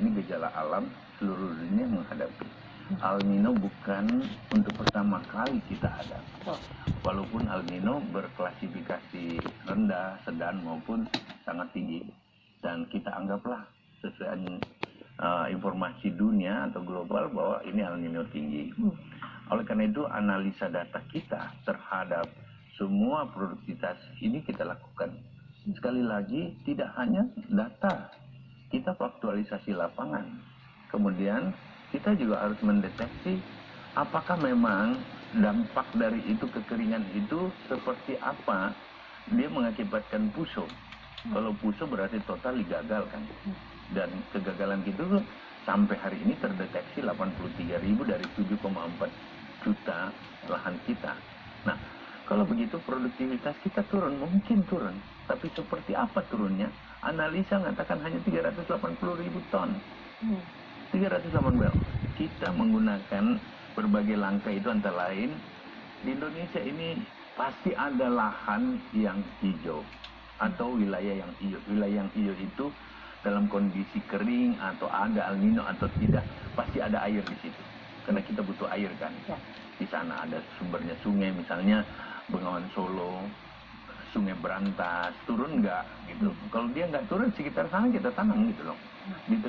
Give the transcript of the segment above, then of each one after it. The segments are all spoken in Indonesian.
ini gejala alam seluruh dunia menghadapi. El Nino bukan untuk pertama kali kita hadapi. Walaupun El Nino berklasifikasi rendah, sedang maupun sangat tinggi. Dan kita anggaplah sesuai informasi dunia atau global bahwa ini El Nino tinggi. Oleh karena itu analisa data kita terhadap semua produktivitas ini kita lakukan. Sekali lagi tidak hanya data, kita faktualisasi lapangan. Kemudian kita juga harus mendeteksi apakah memang dampak dari itu kekeringan itu seperti apa dia mengakibatkan puso. Kalau puso berarti total digagalkan. Dan kegagalan itu sampai hari ini terdeteksi 83.000 dari 7,4 juta lahan kita. Nah, kalau begitu produktivitas kita turun, mungkin turun. Tapi seperti apa turunnya? Analisa mengatakan hanya 380.000 ton. 380. Kita menggunakan berbagai langkah itu antara lain. Di Indonesia ini pasti ada lahan yang hijau atau wilayah yang hijau. Wilayah yang hijau itu dalam kondisi kering atau ada El Nino atau tidak, pasti ada air di situ. Karena kita butuh air kan. Di sana ada sumbernya sungai, misalnya Bengawan Solo, Sungai Berantas, turun nggak gitu. Kalau dia nggak turun sekitar sana kita tanam gitu loh. Di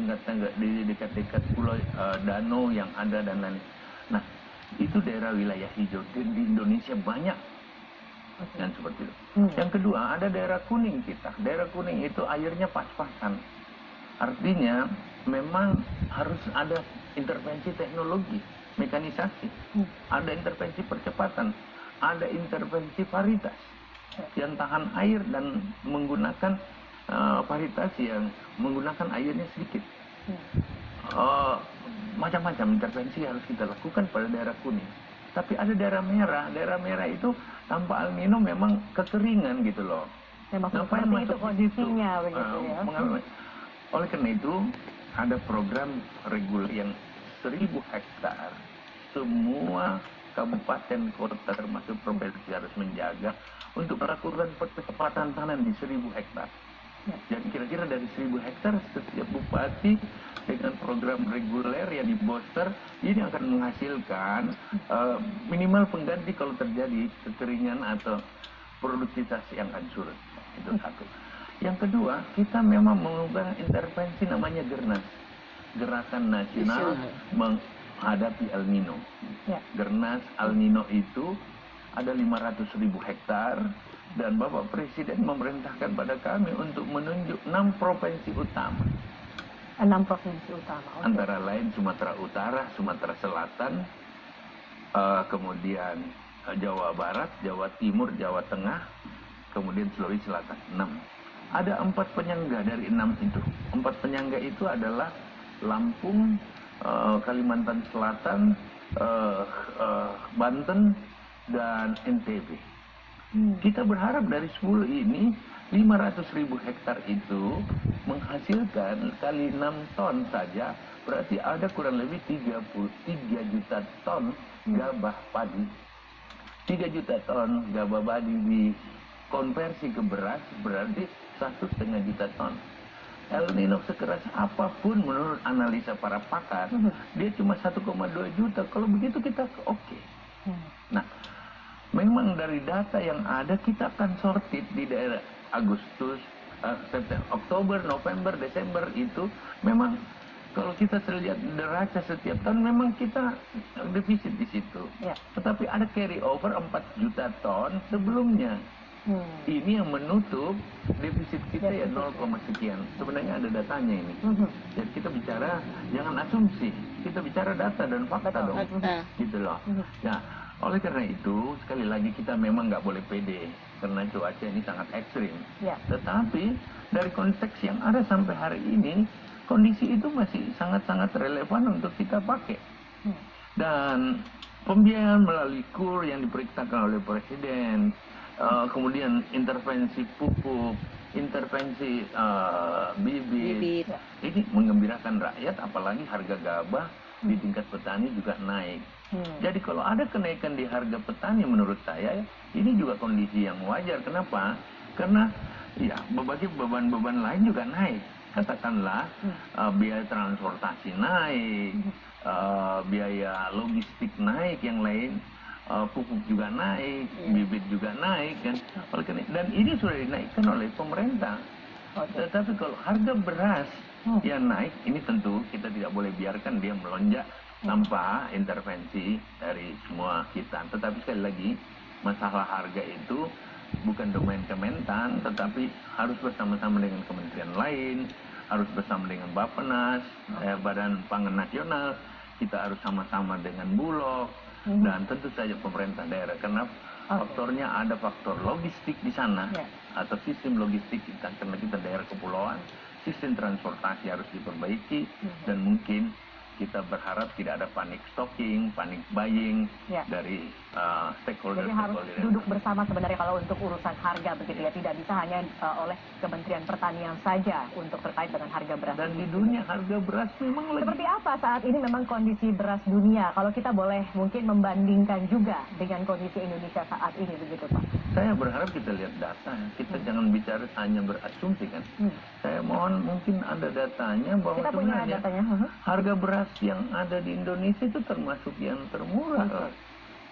dekat-dekat pulau danau yang ada dan lain. Nah, itu daerah wilayah hijau di Indonesia banyak. Dan seperti itu. Yang kedua ada daerah kuning kita. Daerah kuning itu airnya pas-pasan. Artinya memang harus ada intervensi teknologi, mekanisasi, ada intervensi percepatan, ada intervensi varietas yang tahan air dan menggunakan varietas yang menggunakan airnya sedikit. Macam-macam intervensi harus kita lakukan pada daerah kuning. Tapi ada daerah merah itu tanpa El Nino memang kekeringan gitu loh. Memang seperti itu kondisinya begitu ya. Oleh karena itu ada program reguler yang 1.000 hektar. Semua kabupaten kota termasuk provinsi harus menjaga untuk melakukan percepatan tanam di 1.000 hektar. Jadi kira-kira dari 1.000 hektar setiap bupati dengan program reguler yang di booster ini akan menghasilkan minimal pengganti kalau terjadi kekeringan atau produktivitas yang hancur. Itu satu. Yang kedua, kita memang menggunakan intervensi namanya Gernas, Gerakan Nasional Menghadapi El Nino. Gernas El Nino itu ada 500.000 hektar dan Bapak Presiden memerintahkan pada kami untuk menunjuk 6 provinsi utama. 6 provinsi utama. Antara lain Sumatera Utara, Sumatera Selatan, kemudian Jawa Barat, Jawa Timur, Jawa Tengah, kemudian Sulawesi Selatan. 6. Ada 4 penyangga dari 6 itu. 4 penyangga itu adalah Lampung, Kalimantan Selatan, Banten, dan NTB. Kita berharap dari 10 ini 500.000 hektar itu menghasilkan kali 6 ton saja, berarti ada kurang lebih 33 juta ton gabah padi. 3 juta ton gabah padi dikonversi ke beras berarti 1,5 juta ton. El Nino sekeras apapun menurut analisa para pakar, dia cuma 1,2 juta. Kalau begitu kita oke. Nah, memang dari data yang ada kita akan sorted di daerah Agustus, September, Oktober, November, Desember itu memang kalau kita lihat neraca setiap tahun memang kita defisit di situ. Tetapi ada carry over 4 juta ton sebelumnya. Ini yang menutup defisit kita ya 0, sekian. Sebenarnya ada datanya ini. Jadi kita bicara jangan asumsi, kita bicara data dan fakta dong. Gitu loh. Nah, oleh karena itu sekali lagi kita memang nggak boleh pede karena cuaca ini sangat ekstrim. Tetapi dari konteks yang ada sampai hari ini kondisi itu masih sangat-sangat relevan untuk kita pakai. Dan pembiayaan melalui KUR yang diperintahkan oleh Presiden, kemudian intervensi pupuk, intervensi bibit, ini mengembirakan rakyat, apalagi harga gabah di tingkat petani juga naik. Jadi kalau ada kenaikan di harga petani menurut saya, ini juga kondisi yang wajar. Kenapa? Karena ya berbagai beban-beban lain juga naik. katakanlah biaya transportasi naik, biaya logistik naik, yang lain pupuk juga naik, bibit juga naik kan. Dan ini sudah dinaikkan oleh pemerintah. Tetapi kalau harga beras yang naik, ini tentu kita tidak boleh biarkan dia melonjak tanpa intervensi dari semua kita. Tetapi sekali lagi, masalah harga itu bukan domain Kementan, tetapi harus bersama-sama dengan kementerian lain, harus bersama dengan Bappenas, Badan Pangan Nasional, kita harus sama-sama dengan Bulog, dan tentu saja pemerintah daerah. Karena faktornya ada faktor logistik di sana, atau sistem logistik kita, karena kita daerah kepulauan, sistem transportasi harus diperbaiki, dan mungkin kita berharap tidak ada panik stocking, panik buying dari stakeholder. Jadi harus duduk bersama sebenarnya kalau untuk urusan harga begitu ya, tidak bisa hanya oleh Kementerian Pertanian saja untuk terkait dengan harga beras. Dan di dunia harga beras memang seperti apa saat ini memang kondisi beras dunia? Kalau kita boleh mungkin membandingkan juga dengan kondisi Indonesia saat ini begitu Pak. Saya berharap kita lihat data, kita jangan bicara hanya berasumsi kan. Saya mohon mungkin ada datanya bahwa kita punya sebenarnya datanya. Harga beras yang ada di Indonesia itu termasuk yang termurah.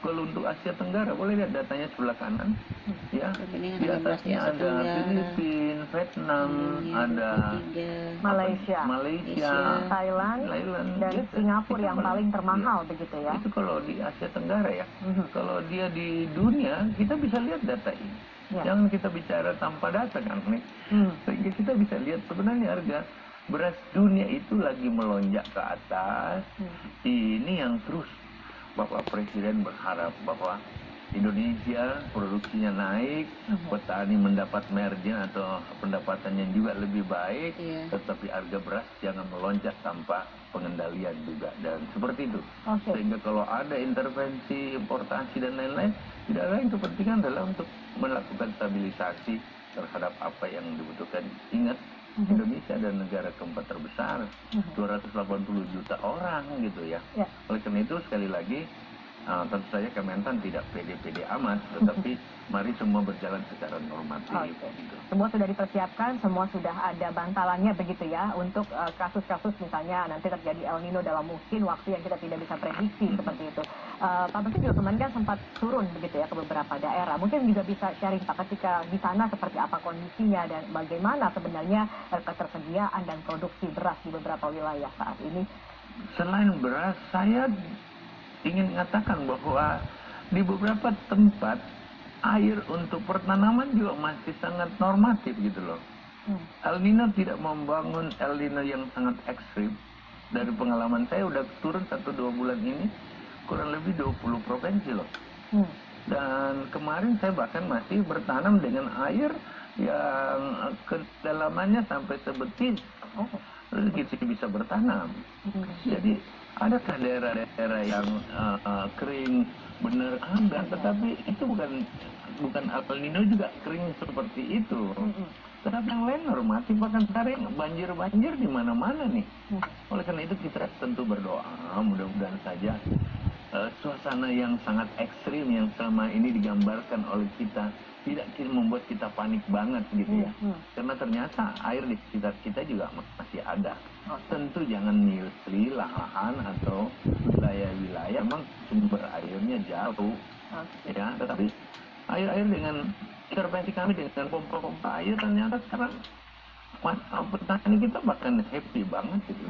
Kalau untuk Asia Tenggara, boleh lihat datanya sebelah kanan. Ya, di atasnya ada Filipina, Vietnam, ada Malaysia, Thailand, dan Singapura yang paling termahal begitu ya. Itu kalau di Asia Tenggara ya. Kalau dia di dunia, kita bisa lihat data ini. Jangan kita bicara tanpa data kan nih. Sehingga kita bisa lihat sebenarnya harga beras dunia itu lagi melonjak ke atas. Ini yang terus Bapak Presiden berharap bahwa Indonesia produksinya naik, petani mendapat margin atau pendapatannya juga lebih baik, tetapi harga beras jangan melonjak tanpa pengendalian juga, dan seperti itu. Sehingga kalau ada intervensi importasi dan lain-lain, tidak lain kepentingan adalah untuk melakukan stabilisasi terhadap apa yang dibutuhkan. Ingat, Indonesia dan negara keempat terbesar, 280 juta orang gitu ya. Oleh karena itu sekali lagi, tentu saja Kementan tidak pede-pede amat, tetapi mari semua berjalan secara normatif. Gitu. Semua sudah dipersiapkan, semua sudah ada bantalannya begitu ya, untuk kasus-kasus misalnya nanti terjadi El Nino dalam mungkin waktu yang kita tidak bisa prediksi seperti itu. Pak Menteri juga kemarin kan sempat turun begitu ya ke beberapa daerah. Mungkin juga bisa sharing Pak ketika di sana seperti apa kondisinya dan bagaimana sebenarnya ketersediaan dan produksi beras di beberapa wilayah saat ini. Selain beras, saya ingin mengatakan bahwa di beberapa tempat air untuk pertanaman juga masih sangat normatif gitu loh. El Nino tidak membangun El Nino yang sangat ekstrim. Dari pengalaman saya udah turun 1-2 bulan ini kurang lebih 20 provinsi loh. Dan kemarin saya bahkan masih bertanam dengan air yang kedalamannya sampai sebetis. Kita bisa bertanam. Jadi adakah daerah-daerah yang kering benar ada, tetapi itu bukan El Nino juga kering seperti itu. Tetapi yang lain normatif, bahkan sekarang banjir di mana-mana nih. Oleh karena itu kita tentu berdoa, mudah-mudahan saja suasana yang sangat ekstrim yang selama ini digambarkan oleh kita tidak membuat kita panik banget gitu ya. Karena ternyata air di sekitar kita juga masih ada. Tentu jangan milih lahan atau wilayah-wilayah memang sumber airnya jauh. Ya, tetapi air dengan intervensi kami dengan pompa-pompa air ternyata sekarang petani kita bahkan happy banget gitu.